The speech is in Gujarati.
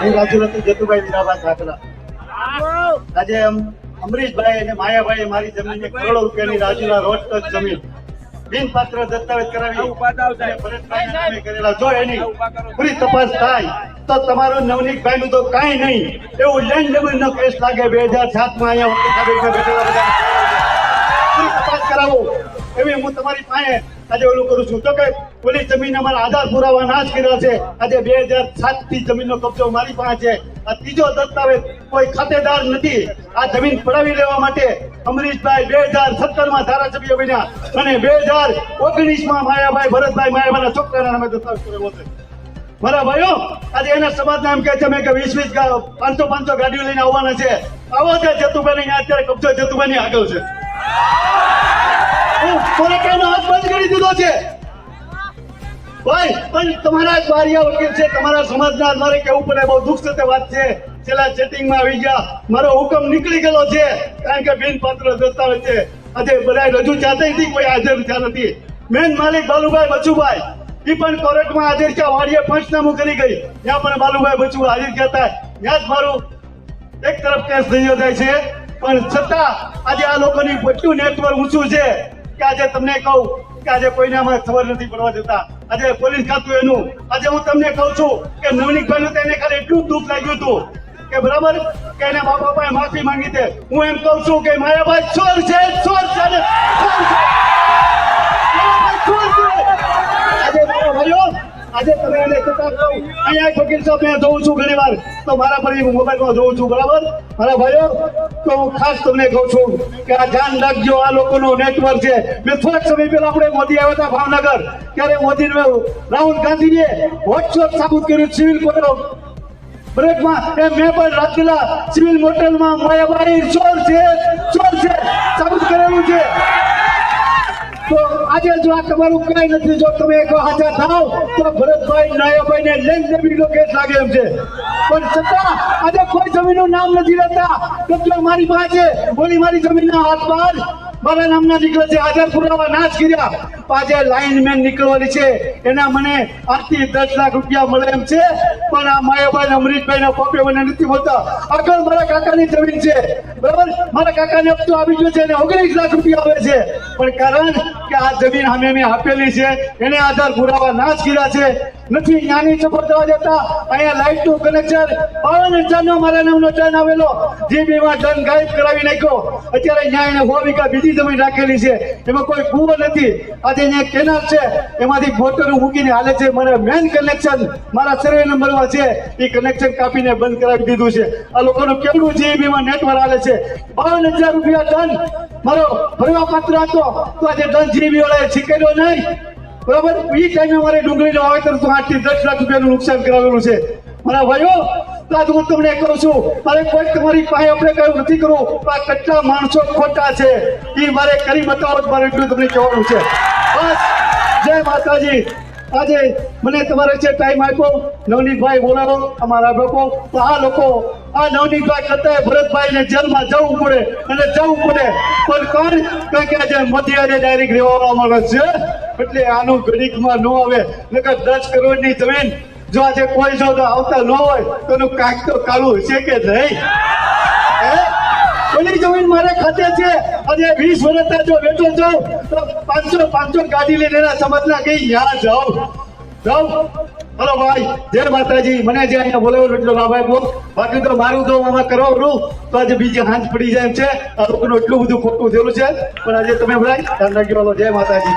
હું રાજુલતી જતુભાઈ વીરાબા ઠાકરા. આજે અમરીશભાઈ અને માયાભાઈ મારી જમીન કરોડો રૂપિયાની રાજુલા રોડ ટચ જમીન બિનપાત્ર દસ્તાવેજ કરાવી ભરતભાઈના નામે કરેલા. જો એની પૂરી તપાસ થાય તો તમારું નવનીતભાઈ નું તો કાંઈ નહીં, એવું લેન્ડ લેવલ નો કેસ લાગે. 2007 માં અહીંયા બેઠેલા બધા પૂરી તપાસ કરાવો એવી હું તમારી પાસે આજે ઓલું કરું છું. તો કે ઓલી જમીન અમારા આધાર પુરાવા ના જ કર્યા છે. આજે 2007 થી જમીનનો કબજો મારી પાસે છે. આ ત્રીજો દસ્તાવેજ કોઈ ખાતેદાર નથી. આ જમીન પડાવી લેવા માટે અમરીશભાઈ 2017 માં ધારાસભ્ય બન્યા અને 2019 માં માયાભાઈ ભરતભાઈ માયાભાઈના છોકરાના નામે દસ્તાવેજ કરેલો છે. મારા ભાઈઓ આજે એના સમાજના એમ કહે છે મેં કે 20 500 ગાડીઓ લઈને આવવાના છે. આવો છે જતુભાઈ, અત્યારે કબજો જતુભાઈ ની આગળ છે. હાથ બંધ કરી દીધો છે ભાઈ. પણ તમારા જ બારિયા વકીલ છે, તમારા સમાજના મારે કેવું પડે, બહુ દુઃખ સાથે વાત છે. છેલ્લા સેટિંગમાં આવી ગયા, મારો હુકમ નીકળી ગયેલો છે કારણ કે બિનપાત્ર દસ્તાવેજ છે. આજે બધા રજૂ ચાતે કોઈ હાજર થયા નથી. મેન માલિક બાલુભાઈ બચુભાઈ એ પણ કોર્ટમાં હાજર છે. વાડીએ પંચનામું કરી ગઈ, ત્યાં પણ બાલુભાઈ બચુભાઈ હાજર થયા. ત્યાં જ મારું એક તરફ કેસ થઈ જાય છે. પણ છતાં આજે આ લોકોની એટલું નેટવર્ક ઊંચું છે કે આજે તમને કહું કે આજે કોઈને આમાં ખબર નથી પડવા દેતા. આજે પોલીસ ખાતું એનું. આજે હું તમને કહું છું કે નવનીતભાઈ નું તેને ખાલી એટલું દુઃખ લાગ્યું હતું કે બરાબર કે એના મા બાપાએ માફી માંગી છે. હું એમ કહું છું કે માયાભાઈ ચોર છે, ચોર છે, આજે મારા ભાઈઓ આજે તમે એને અહીંયા વકીલ સાહેબ મેં જોઉં છું ઘણી વાર, તો મારા પર મોબાઈલમાં જોઉં છું બરાબર. મારા ભાઈઓ તો હું ખાસ તમને કહું છું કે આ ધ્યાન રાખજો, આ લોકોનો નેટવર્ક છે. મેં થોડાક સમય પહેલા આપણે મોદી આવ્યા હતા ભાવનગર, ત્યારે મોદી રાહુલ ગાંધીએ વોટ્સઅપ સાબિત કર્યું સિવિલ કોર્ટ બ્રેકમાં. મેં પણ રાજુલા સિવિલ મોટેલમાં માયાભાઈ ચોર છે સાબિત કરેલું છે. તો આજે જો આ તમારું કઈ નથી, જો તમે એક હાજર થાવ તો ભરતભાઈ નાયાભાઈ ને લેન્ડ કેસ લાગે એમ છે. પણ છતાં આજે કોઈ જમીનનું નામ નથી લેતા. કબજો મારી પાસે, બોલી મારી જમીનના હાથ બહાર મારા નામના નીકળે છે. હાજર પુરાવા ના જ કર્યા. આજે લાઇનમેન નીકળવાની છે, એના મને 8 થી 10 લાખ રૂપિયા મળે એમ છે. પણ આ માયાભાઈ અમરીશભાઈ ના પપ્પે મને નથી બોલતા. આગળ મારા કાકાની જમીન છે બરાબર, મારા કાકાને હપ્તો આવી ગયો છે અને 19 લાખ રૂપિયા આવે છે. પણ કારણ કે આ જમીન અમે મેં આપેલી છે, એને આધાર પુરાવા ના જ કર્યા છે. નથી નાની સફર થવા દેતા. અહીંયા લાઇટ નું કનેક્શન 52,000 નો મારા નામનો ટન આવેલો, જીબી માં ટન ગાયબ કરાવી નાખ્યો. અત્યારે ન્યાય ને 100 વીઘા બીજી જમીન રાખેલી છે, એમાં કોઈ કૂવો નથી. આજે અહીંયા કેનાલ છે, એમાંથી મોટરો મૂકીને હાલે છે. મારે મેન કનેક્શન મારા સર્વે નંબરમાં છે, એ કનેક્શન કાપીને બંધ કરાવી દીધું છે. આ લોકોનું કેવડું જીબી માં નેટવર્ક હાલે છે. 52,000 રૂપિયા ટન મારો ભરવા પાત્ર હતો, તો આજે ટન જીબી વાળાએ શીખેલો નહીં બરાબર. એ ટાઈમે મારે ડુંગળીનો વાવેતર તો 8 થી 10 લાખ રૂપિયાનું નુકસાન કરાવેલું છે. મારા ભાઈઓ આજ હું તમને કહું છું, મારે કોઈ તમારી પાસે આપણે કયું નથી કરવું. આ કેટલા માણસો ખોટા છે એ મારે કરી બતાવો. મારે એટલું તમને કહેવાનું છે બસ. જય માતાજી. આજે મને તમારે જે ટાઈમ આપ્યો, નવનીતભાઈ બોલાવો અમારા લોકો. તો આ લોકો આ નવનીતભાઈ કરતા ભરતભાઈ ને જેલમાં જવું પડે અને જવું પડે. પણ કોણ કારણ કે આજે મોદી આજે ડાયરેક્ટ રહેવાનો માણસ છે, એટલે આનું ઘડીકમાં ન આવે. નકર 10 કરોડની જમીન જો આજે કોઈ જો આવતા ન હોય તો એનું કાંઈક તો કાળું છે કે નહીં. ઓલી જમીન મારે ખાતે છે. આજે 20 વર્ષ જો બેઠો જાઉં તો 500 ગાડી લઈને એના સમાજના કઈ ત્યાં જાઉં. હલો ભાઈ, જય માતાજી. મને જે અહીંયા બોલાવ્યો એટલો લાભાઈ બોલ. બાકી તો મારું તો આમાં કરાવવું તો આજે બીજી હાંજ પડી જાય એમ છે. આ લોકોનું એટલું બધું ખોટું થયેલું છે. પણ આજે તમે ભાઈ ધ્યાન રાખજો. જય માતાજી.